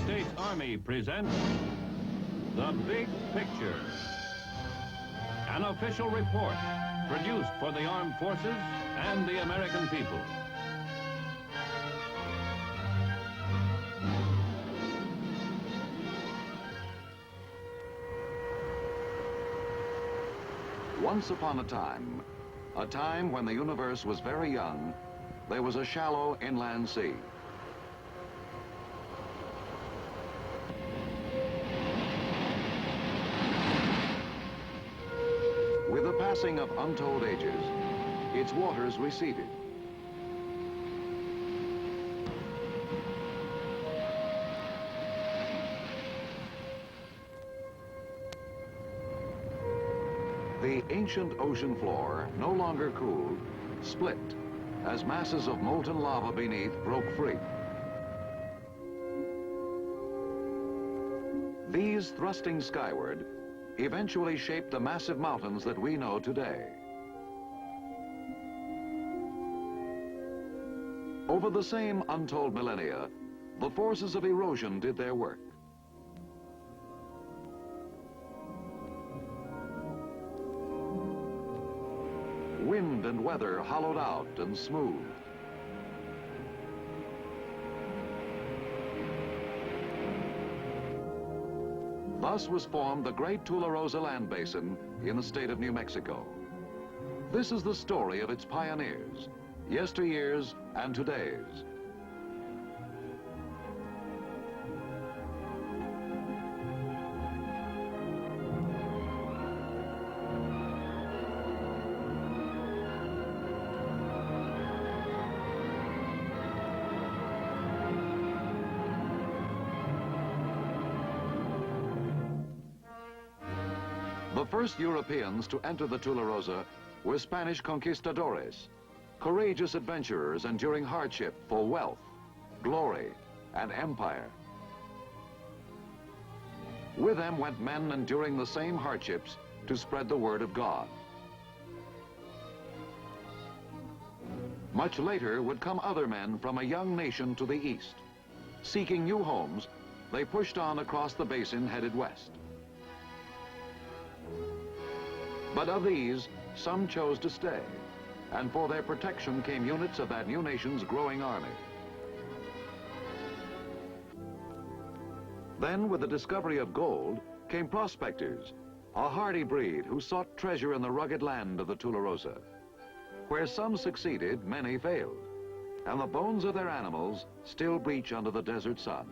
States Army presents The Big Picture, an official report produced for the armed forces and the American people. Once upon a time when the universe was very young, there was a shallow inland sea. With the passing of untold ages, its waters receded. The ancient ocean floor, no longer cooled, split as masses of molten lava beneath broke free. These thrusting skyward eventually shaped the massive mountains that we know today. Over the same untold millennia, the forces of erosion did their work. Wind and weather hollowed out and smoothed. Thus was formed the great Tularosa land basin in the state of New Mexico. This is the story of its pioneers, yesteryears and todays. The first Europeans to enter the Tularosa were Spanish conquistadores, courageous adventurers enduring hardship for wealth, glory, and empire. With them went men enduring the same hardships to spread the word of God. Much later would come other men from a young nation to the east. Seeking new homes, they pushed on across the basin headed west. But of these, some chose to stay, and for their protection came units of that new nation's growing army. Then, with the discovery of gold, came prospectors, a hardy breed who sought treasure in the rugged land of the Tularosa. Where some succeeded, many failed, and the bones of their animals still bleach under the desert sun.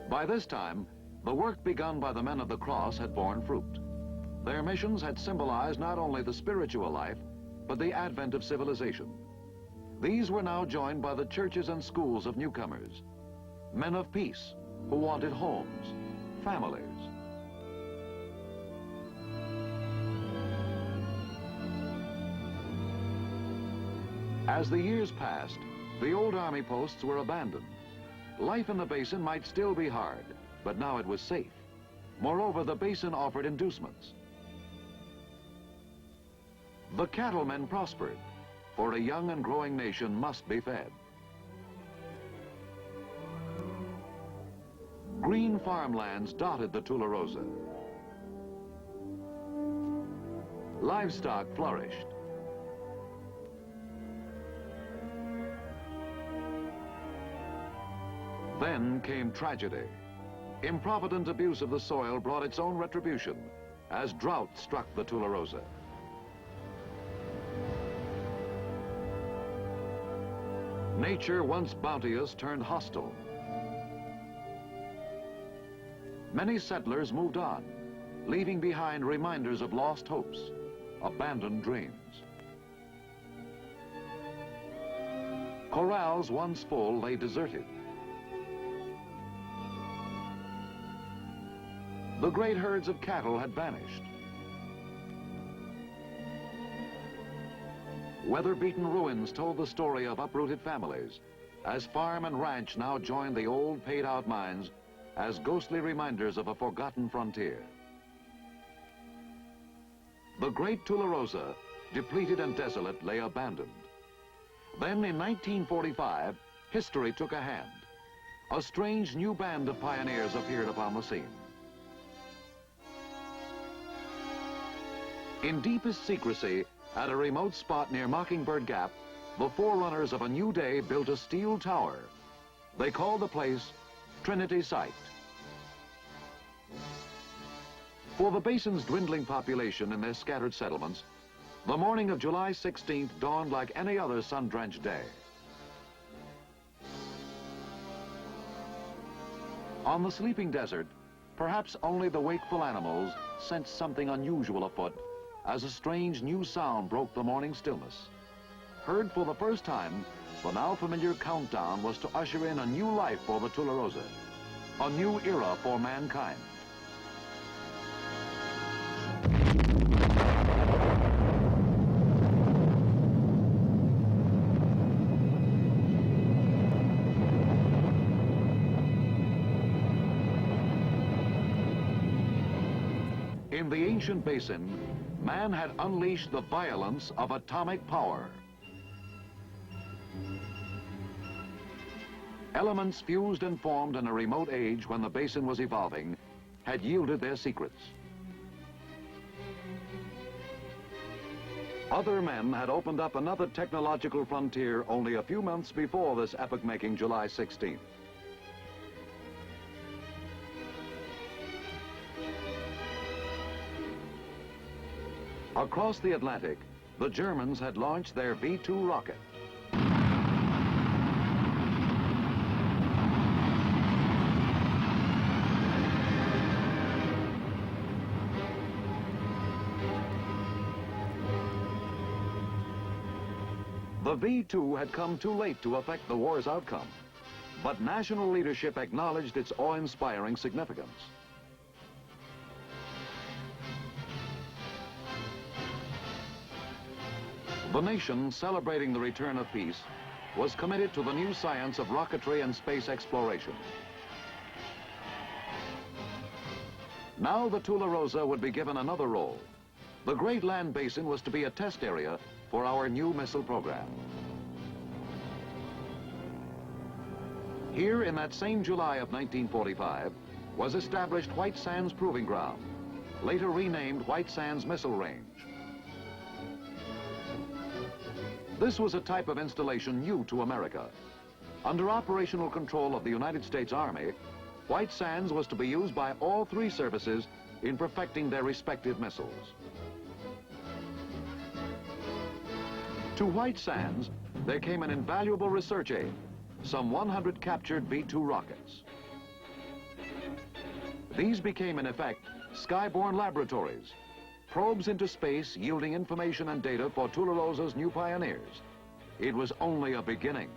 By this time, the work begun by the men of the cross had borne fruit. Their missions had symbolized not only the spiritual life, but the advent of civilization. These were now joined by the churches and schools of newcomers, men of peace who wanted homes, families. As the years passed, the old army posts were abandoned. Life in the basin might still be hard, but now it was safe. Moreover, the basin offered inducements. The cattlemen prospered, for a young and growing nation must be fed. Green farmlands dotted the Tularosa. Livestock flourished. Then came tragedy. Improvident abuse of the soil brought its own retribution as drought struck the Tularosa. Nature, once bounteous, turned hostile. Many settlers moved on, leaving behind reminders of lost hopes, abandoned dreams. Corrals once full lay deserted. The great herds of cattle had vanished. Weather-beaten ruins told the story of uprooted families, as farm and ranch now joined the old paid-out mines as ghostly reminders of a forgotten frontier. The great Tularosa, depleted and desolate, lay abandoned. Then in 1945, history took a hand. A strange new band of pioneers appeared upon the scene. In deepest secrecy, at a remote spot near Mockingbird Gap, the forerunners of a new day built a steel tower. They called the place Trinity Site. For the basin's dwindling population and their scattered settlements, the morning of July 16th dawned like any other sun-drenched day. On the sleeping desert, perhaps only the wakeful animals sensed something unusual afoot as a strange new sound broke the morning stillness. Heard for the first time, the now familiar countdown was to usher in a new life for the Tularosa, a new era for mankind. In the ancient basin, man had unleashed the violence of atomic power. Elements fused and formed in a remote age when the basin was evolving had yielded their secrets. Other men had opened up another technological frontier only a few months before this epoch-making July 16th. Across the Atlantic, the Germans had launched their V-2 rocket. The V-2 had come too late to affect the war's outcome, but national leadership acknowledged its awe-inspiring significance. The nation, celebrating the return of peace, was committed to the new science of rocketry and space exploration. Now the Tularosa would be given another role. The Great Land Basin was to be a test area for our new missile program. Here in that same July of 1945 was established White Sands Proving Ground, later renamed White Sands Missile Range. This was a type of installation new to America. Under operational control of the United States Army, White Sands was to be used by all three services in perfecting their respective missiles. To White Sands, there came an invaluable research aid, some 100 captured V-2 rockets. These became, in effect, skyborne laboratories, probes into space yielding information and data for Tularosa's new pioneers. It was only a beginning.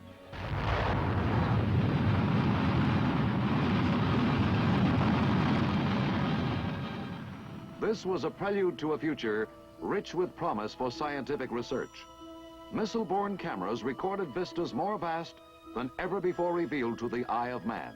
This was a prelude to a future rich with promise for scientific research. Missile-borne cameras recorded vistas more vast than ever before revealed to the eye of man.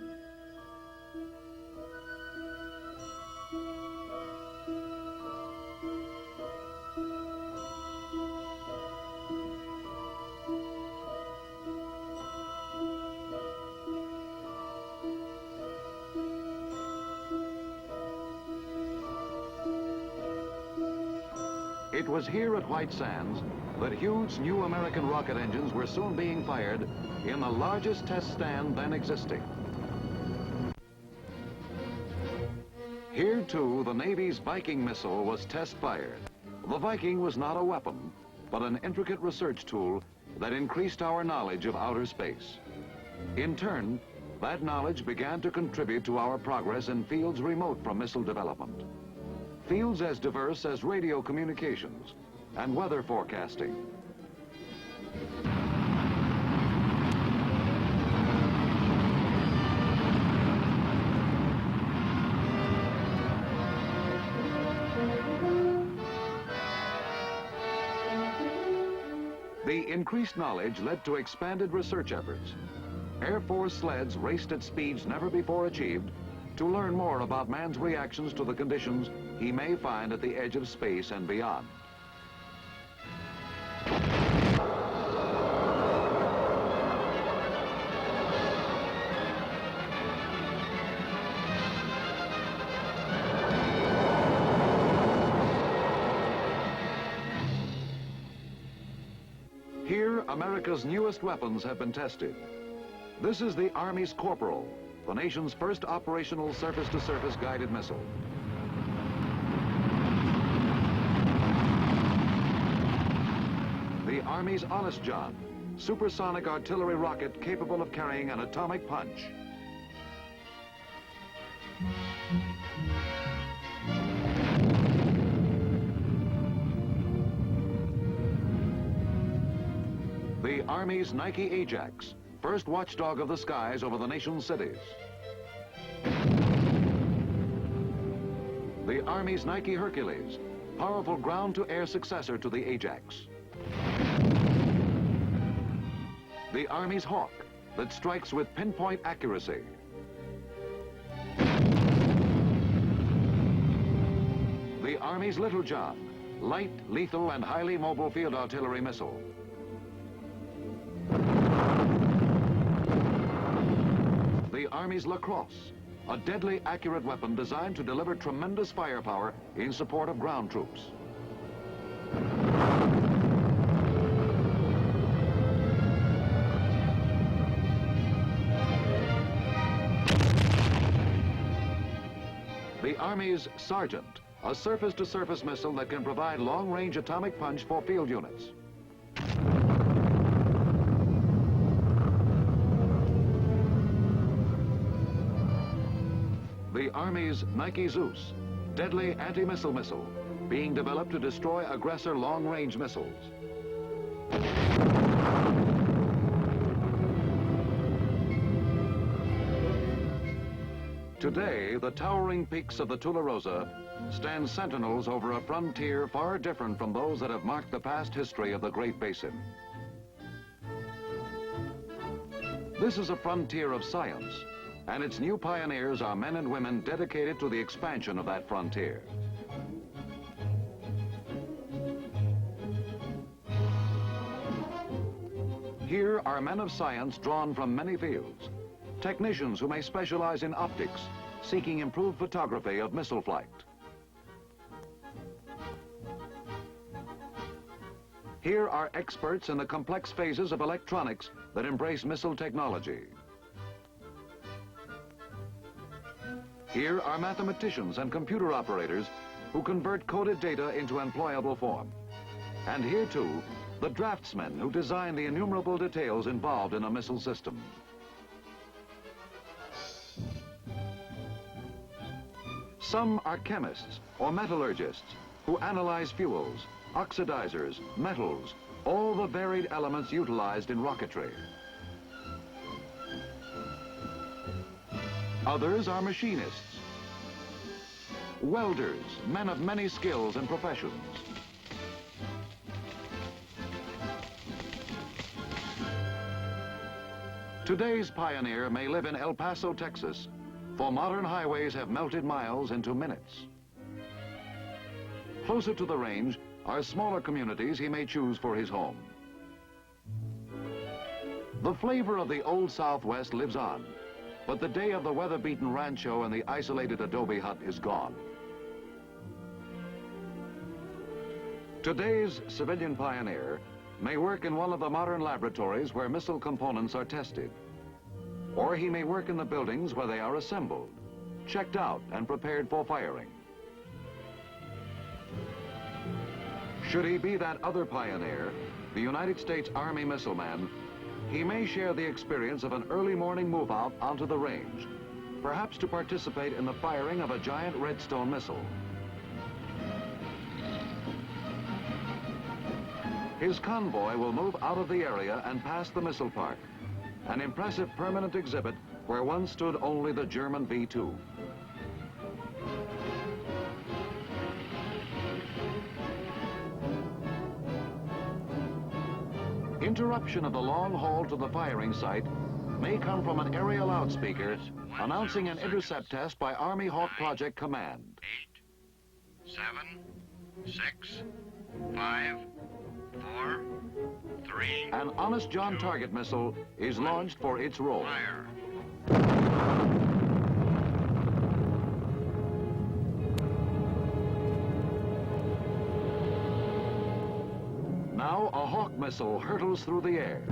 It was here at White Sands that huge new American rocket engines were soon being fired in the largest test stand then existing. Here, too, the Navy's Viking missile was test-fired. The Viking was not a weapon, but an intricate research tool that increased our knowledge of outer space. In turn, that knowledge began to contribute to our progress in fields remote from missile development. Fields as diverse as radio communications and weather forecasting. The increased knowledge led to expanded research efforts. Air Force sleds raced at speeds never before achieved to learn more about man's reactions to the conditions he may find at the edge of space and beyond. Here, America's newest weapons have been tested. This is the Army's Corporal, the nation's first operational surface-to-surface guided missile. The Army's Honest John, supersonic artillery rocket capable of carrying an atomic punch. The Army's Nike Ajax, first watchdog of the skies over the nation's cities. The Army's Nike Hercules, powerful ground-to-air successor to the Ajax. The Army's Hawk, that strikes with pinpoint accuracy. The Army's Little John, light, lethal, and highly mobile field artillery missile. The Army's Lacrosse, a deadly accurate weapon designed to deliver tremendous firepower in support of ground troops. The Army's Sergeant, a surface-to-surface missile that can provide long-range atomic punch for field units. The Army's Nike Zeus, deadly anti-missile missile, being developed to destroy aggressor long-range missiles. Today, the towering peaks of the Tularosa stand sentinels over a frontier far different from those that have marked the past history of the Great Basin. This is a frontier of science, and its new pioneers are men and women dedicated to the expansion of that frontier. Here are men of science drawn from many fields, technicians who may specialize in optics, seeking improved photography of missile flight. Here are experts in the complex phases of electronics that embrace missile technology. Here are mathematicians and computer operators who convert coded data into employable form. And here, too, the draftsmen who design the innumerable details involved in a missile system. Some are chemists or metallurgists who analyze fuels, oxidizers, metals, all the varied elements utilized in rocketry. Others are machinists, welders, men of many skills and professions. Today's pioneer may live in El Paso, Texas, for modern highways have melted miles into minutes. Closer to the range are smaller communities he may choose for his home. The flavor of the old Southwest lives on, but the day of the weather-beaten rancho and the isolated adobe hut is gone. Today's civilian pioneer may work in one of the modern laboratories where missile components are tested. Or he may work in the buildings where they are assembled, checked out, and prepared for firing. Should he be that other pioneer, the United States Army missile man, he may share the experience of an early morning move out onto the range, perhaps to participate in the firing of a giant Redstone missile. His convoy will move out of the area and past the missile park, an impressive permanent exhibit where once stood only the German V-2. Interruption of the long haul to the firing site may come from an area loudspeaker announcing an intercept test by Army Hawk Project Command. 8, 7, 6, 5, 4, 3. An Honest John target missile is launched for its role. Fire. Now a Hawk missile hurtles through the air.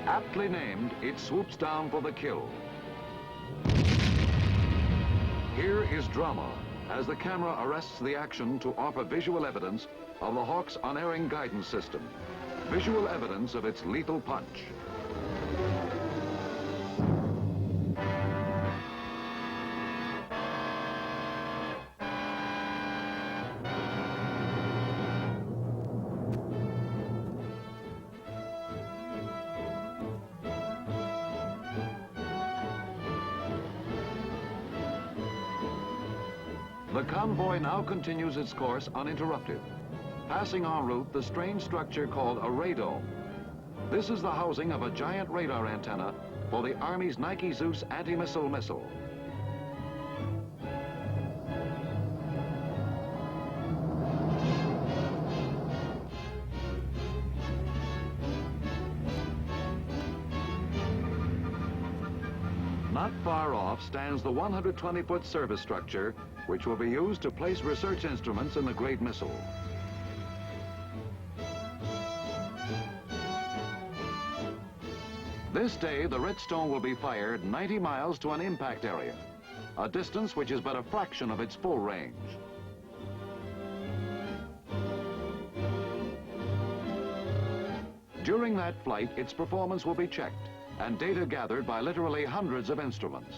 Aptly named, it swoops down for the kill. Here is drama, as the camera arrests the action to offer visual evidence of the Hawk's unerring guidance system. Visual evidence of its lethal punch. The convoy now continues its course uninterrupted, passing en route the strange structure called a radome. This is the housing of a giant radar antenna for the Army's Nike Zeus anti-missile missile. Not far off stands the 120-foot service structure, which will be used to place research instruments in the great missile. This day, the Redstone will be fired 90 miles to an impact area, a distance which is but a fraction of its full range. During that flight, its performance will be checked and data gathered by literally hundreds of instruments.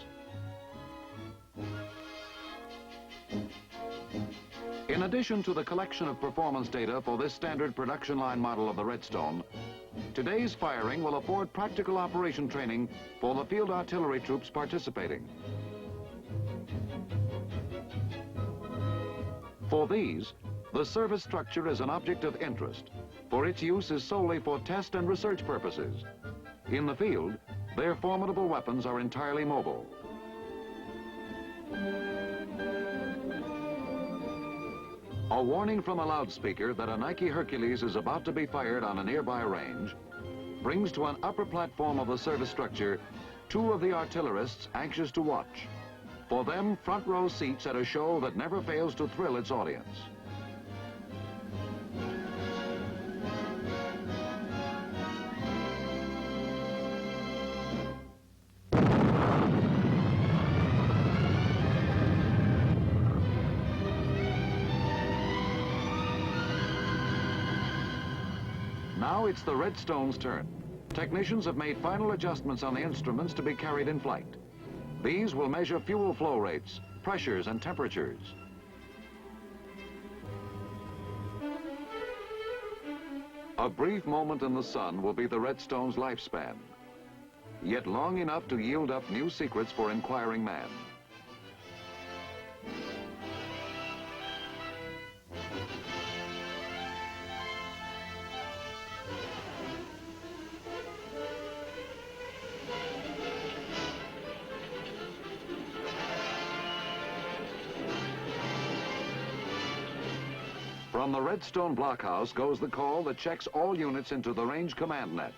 In addition to the collection of performance data for this standard production line model of the Redstone, today's firing will afford practical operation training for the field artillery troops participating. For these, the service structure is an object of interest, for its use is solely for test and research purposes. In the field, their formidable weapons are entirely mobile. A warning from a loudspeaker that a Nike Hercules is about to be fired on a nearby range brings to an upper platform of the service structure two of the artillerists anxious to watch. For them, front row seats at a show that never fails to thrill its audience. Now it's the Redstone's turn. Technicians have made final adjustments on the instruments to be carried in flight. These will measure fuel flow rates, pressures, and temperatures. A brief moment in the sun will be the Redstone's lifespan, yet long enough to yield up new secrets for inquiring man. From the Redstone blockhouse goes the call that checks all units into the range command net.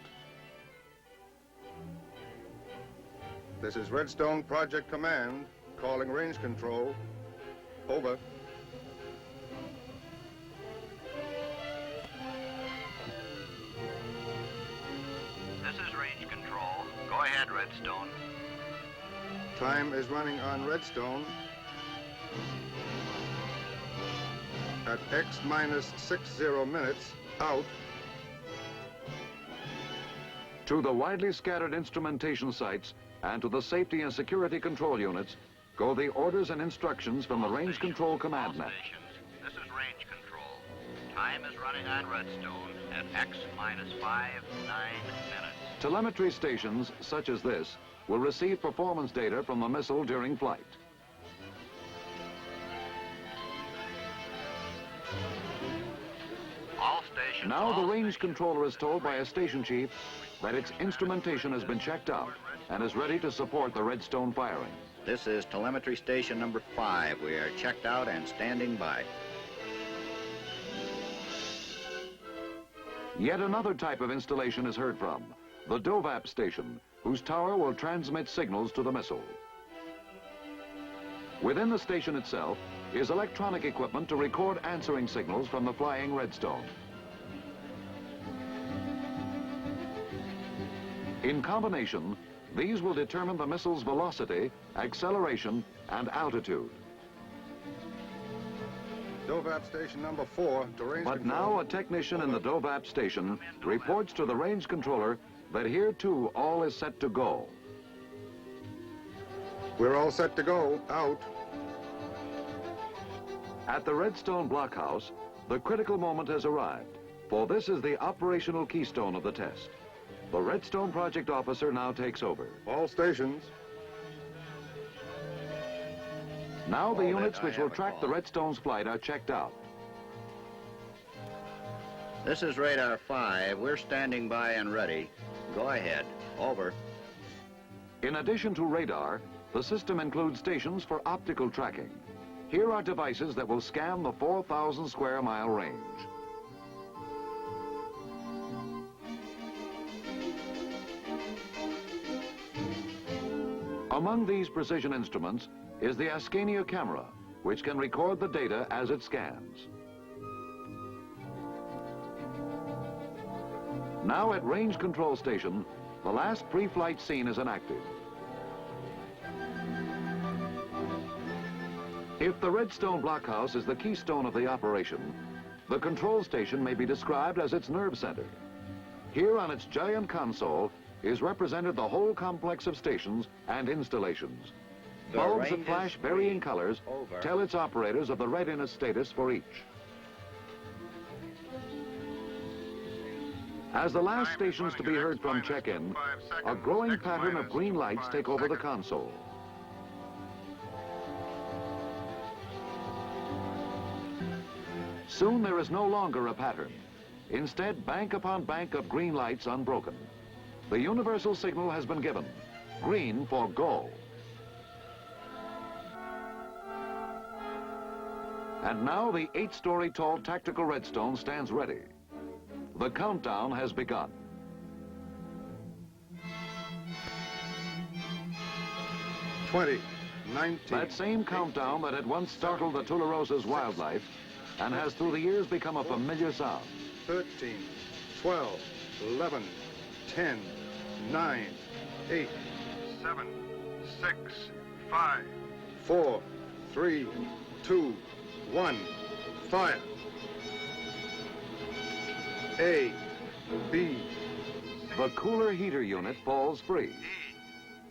This is Redstone Project Command, calling range control. Over. This is range control. Go ahead, Redstone. Time is running on Redstone at X minus 60 minutes, out. To the widely scattered instrumentation sites and to the safety and security control units go the orders and instructions from the range control command net. This is range control. Time is running on Redstone at X minus 59 minutes. Telemetry stations such as this will receive performance data from the missile during flight. Now the range controller is told by a station chief that its instrumentation has been checked out and is ready to support the Redstone firing. This is telemetry station number 5. We are checked out and standing by. Yet another type of installation is heard from, the DOVAP station, whose tower will transmit signals to the missile. Within the station itself is electronic equipment to record answering signals from the flying Redstone. In combination, these will determine the missile's velocity, acceleration, and altitude. DOVAP station number 4 to range But control. now a technician in the DOVAP station reports to the range controller that here too all is set to go. We're all set to go. Out. At the Redstone blockhouse, the critical moment has arrived, for this is the operational keystone of the test. The Redstone project officer now takes over. All stations. Now the All units that I which will have a track the call. Redstone's flight are checked out. This is radar 5. We're standing by and ready. Go ahead. Over. In addition to radar, the system includes stations for optical tracking. Here are devices that will scan the 4,000 square mile range. Among these precision instruments is the Ascania camera, which can record the data as it scans. Now at Range Control Station, the last pre-flight scene is enacted. If the Redstone blockhouse is the keystone of the operation, the control station may be described as its nerve center. Here on its giant console is represented the whole complex of stations and installations. The Bulbs that range flash is varying green. colors Over. tell its operators of the readiness status for each. As the last stations to be heard from check in, a growing pattern of green lights take over the console. Soon there is no longer a pattern. Instead, bank upon bank of green lights unbroken. The universal signal has been given. Green for go. And now the 8-story tall tactical Redstone stands ready. The countdown has begun. 20, 19. That same countdown that had once startled the Tularosa's wildlife and has through the years become a familiar sound. 13, 12, 11, 10, 9, 8, 7, 6, 5, 4, 3, 2, 1. Fire. A, B, The cooler heater unit falls free. E,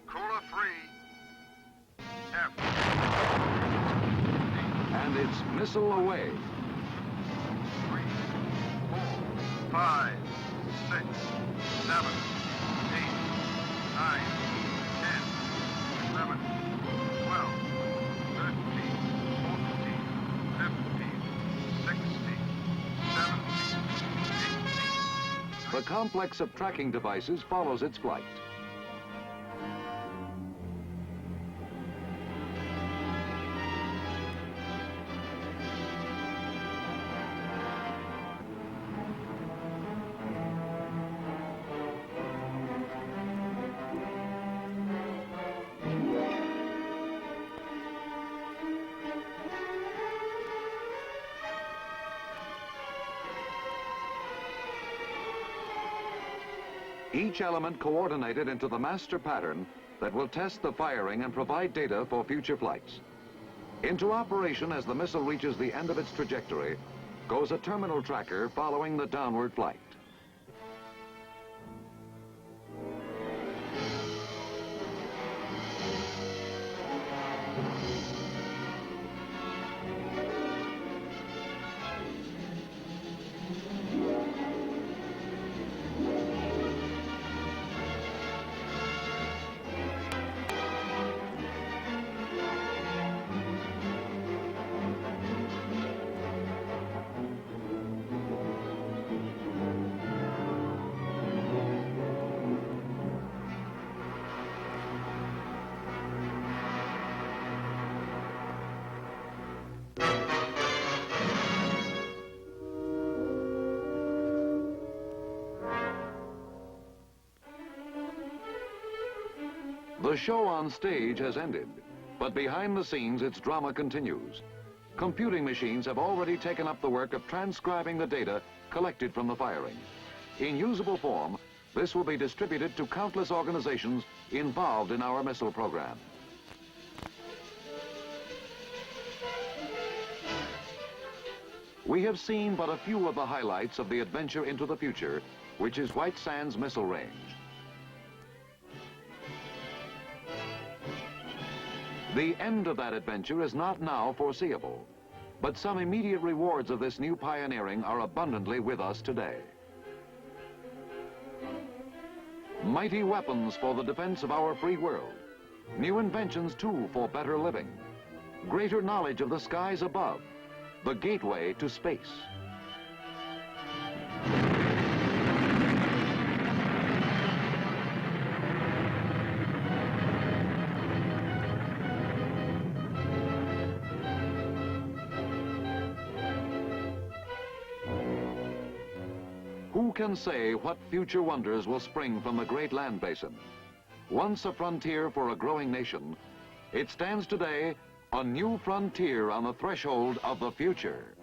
cooler free. F, And it's missile away. 3, 4, 5, 6, 7, 8, 9, 10, 11, 12, 13, 14, 15, 16, 17, 18. The complex of tracking devices follows its flight. Each element coordinated into the master pattern that will test the firing and provide data for future flights. Into operation as the missile reaches the end of its trajectory goes a terminal tracker following the downward flight. The show on stage has ended, but behind the scenes its drama continues. Computing machines have already taken up the work of transcribing the data collected from the firing. In usable form, this will be distributed to countless organizations involved in our missile program. We have seen but a few of the highlights of the adventure into the future, which is White Sands Missile Range. The end of that adventure is not now foreseeable, but some immediate rewards of this new pioneering are abundantly with us today. Mighty weapons for the defense of our free world. New inventions, too, for better living. Greater knowledge of the skies above. The gateway to space. Who can say what future wonders will spring from the great land basin? Once a frontier for a growing nation, it stands today a new frontier on the threshold of the future.